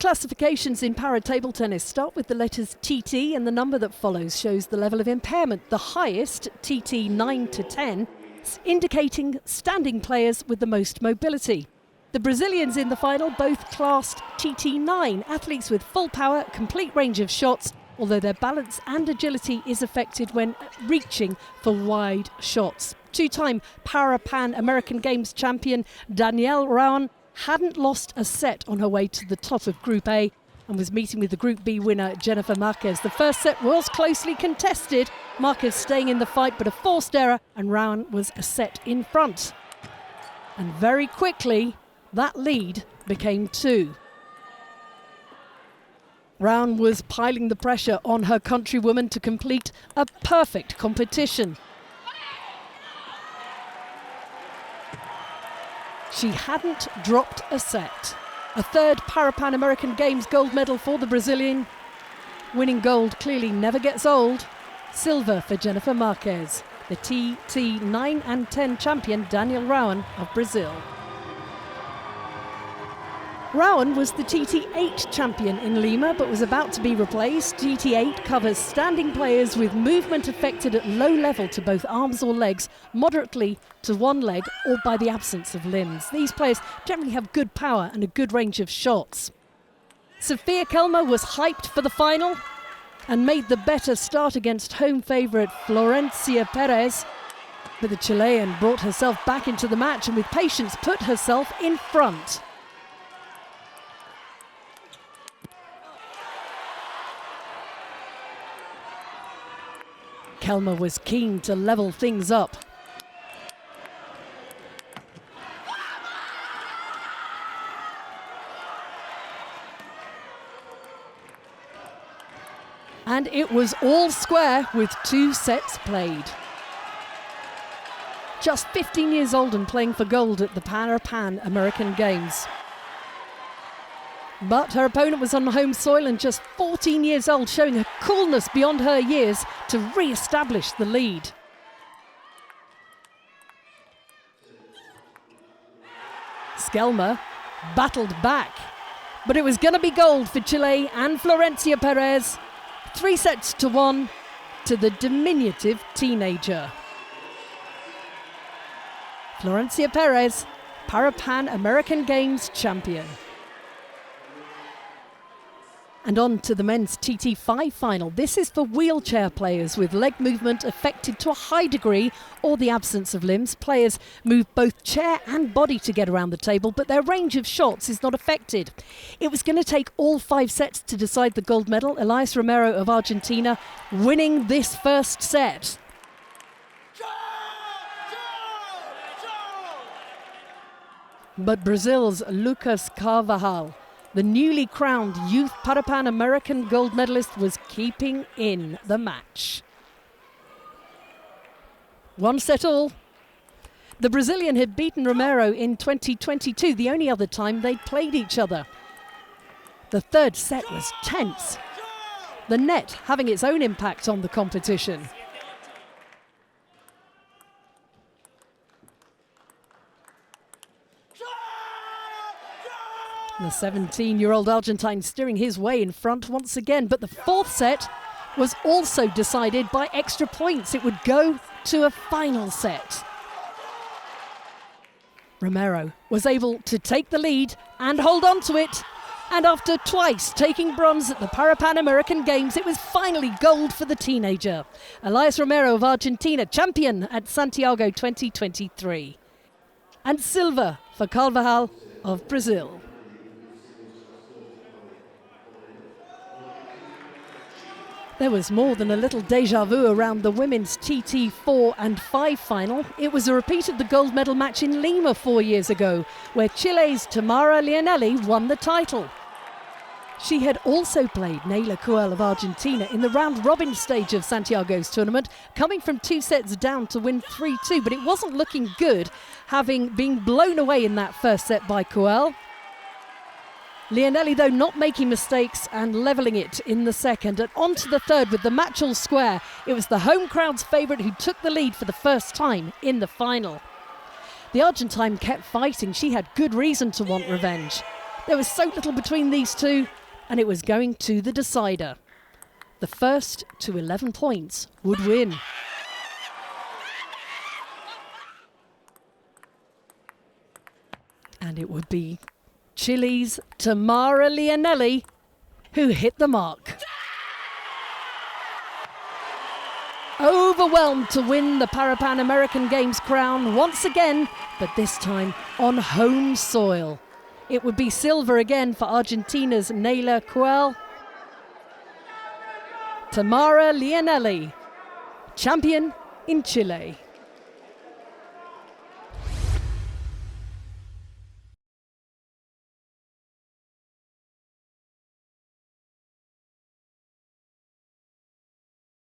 classifications in para-table tennis start with the letters TT, and the number that follows shows the level of impairment. The highest, TT 9 to 10, indicating standing players with the most mobility. The Brazilians in the final both classed TT 9, athletes with full power, complete range of shots, although their balance and agility is affected when reaching for wide shots. Two-time Parapan American Games champion Danielle Rowan hadn't lost a set on her way to the top of Group A and was meeting with the Group B winner Jennifer Marquez. The first set was closely contested, Marquez staying in the fight, but a forced error and Rowan was a set in front. And very quickly, that lead became 2. Rowan was piling the pressure on her countrywoman to complete a perfect competition. She hadn't dropped a set. A third Parapan American Games gold medal for the Brazilian. Winning gold clearly never gets old. Silver for Jennifer Marquez. The TT 9 and 10 champion Danielle Rowan of Brazil. Rowan was the TT 8 champion in Lima, but was about to be replaced. TT 8 covers standing players with movement affected at low level to both arms or legs, moderately to one leg, or by the absence of limbs. These players generally have good power and a good range of shots. Sofia Kelmer was hyped for the final and made the better start against home favourite Florencia Perez. But the Chilean brought herself back into the match and with patience put herself in front. Kelmer was keen to level things up. And it was all square with 2 sets played. Just 15 years old and playing for gold at the Parapan American Games. But her opponent was on home soil and just 14 years old, showing a coolness beyond her years to re-establish the lead. Skelmer battled back, but it was going to be gold for Chile and Florencia Perez. 3 sets to 1 to the diminutive teenager. Florencia Perez, Parapan American Games champion. And on to the men's TT5 final. This is for wheelchair players with leg movement affected to a high degree or the absence of limbs. Players move both chair and body to get around the table, but their range of shots is not affected. It was going to take all 5 sets to decide the gold medal. Elias Romero of Argentina winning this first set. But Brazil's Lucas Carvajal, the newly crowned Youth Parapan American gold medalist, was keeping in the match. 1 set all. The Brazilian had beaten Romero in 2022, the only other time they'd played each other. The third set was tense, the net having its own impact on the competition. The 17-year-old Argentine steering his way in front once again, but the 4th set was also decided by extra points. It would go to a final set. Romero was able to take the lead and hold on to it. And after twice taking bronze at the Parapan American Games, it was finally gold for the teenager. Elias Romero of Argentina, champion at Santiago 2023. And silver for Carvajal of Brazil. There was more than a little deja vu around the women's TT4 and 5 final. It was a repeat of the gold medal match in Lima 4 years ago, where Chile's Tamara Lianelli won the title. She had also played Neyla Cuel of Argentina in the round-robin stage of Santiago's tournament, coming from 2 sets down to win 3-2, but it wasn't looking good, having been blown away in that first set by Cuel. Lianelli, though, not making mistakes and levelling it in the second. And on to the third with the match all square. It was the home crowd's favourite who took the lead for the first time in the final. The Argentine kept fighting. She had good reason to want revenge. There was so little between these two, and it was going to the decider. The first to 11 points would win. And it would be Chile's Tamara Leonelli who hit the mark. Overwhelmed to win the Parapan American Games crown once again, but this time on home soil. It would be silver again for Argentina's Nayla Cuel. Tamara Leonelli, champion in Chile.